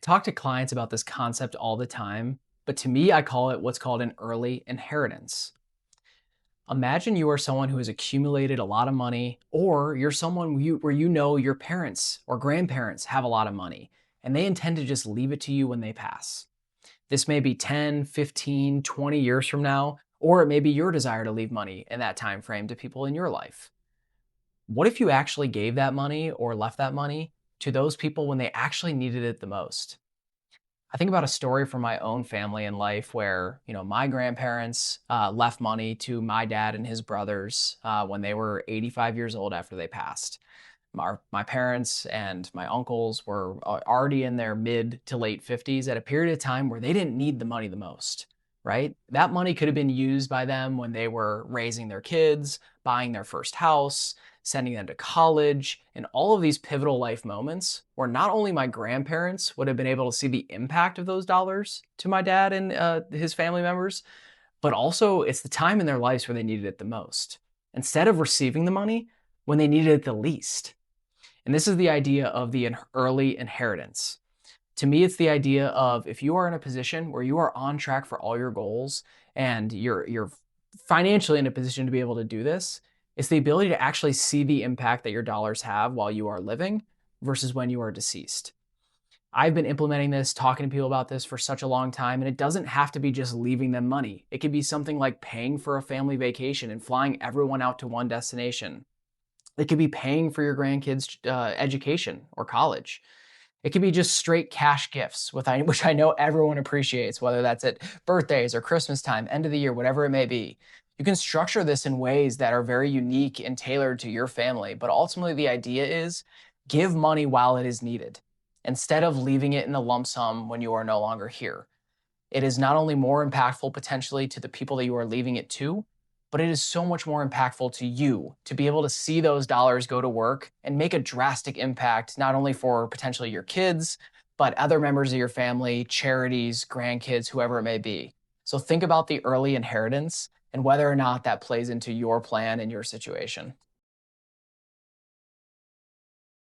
Talk to clients about this concept all the time, but to me, I call it what's called an early inheritance. Imagine you are someone who has accumulated a lot of money, or you're someone where you know your parents or grandparents have a lot of money, and they intend to just leave it to you when they pass. This may be 10, 15, 20 years from now, or it may be your desire to leave money in that time frame to people in your life. What if you actually gave that money or left that money to those people when they actually needed it the most? I think about a story from my own family and life where, my grandparents left money to my dad and his brothers when they were 85 years old after they passed. My parents and my uncles were already in their mid to late 50s at a period of time where they didn't need the money the most, right? That money could have been used by them when they were raising their kids, buying their first house, sending them to college, and all of these pivotal life moments where not only my grandparents would have been able to see the impact of those dollars to my dad and his family members, but also it's the time in their lives where they needed it the most. Instead of receiving the money when they needed it the least. And this is the idea of the early inheritance. To me, it's the idea of if you are in a position where you are on track for all your goals and you're financially in a position to be able to do this, it's the ability to actually see the impact that your dollars have while you are living versus when you are deceased. I've been implementing this, talking to people about this for such a long time, and it doesn't have to be just leaving them money. It could be something like paying for a family vacation and flying everyone out to one destination. It could be paying for your grandkids' education or college. It could be just straight cash gifts, which I know everyone appreciates, whether that's at birthdays or Christmas time, end of the year, whatever it may be. You can structure this in ways that are very unique and tailored to your family, but ultimately the idea is give money while it is needed instead of leaving it in a lump sum when you are no longer here. It is not only more impactful potentially to the people that you are leaving it to, but it is so much more impactful to you to be able to see those dollars go to work and make a drastic impact, not only for potentially your kids, but other members of your family, charities, grandkids, whoever it may be. So think about the early inheritance and whether or not that plays into your plan and your situation.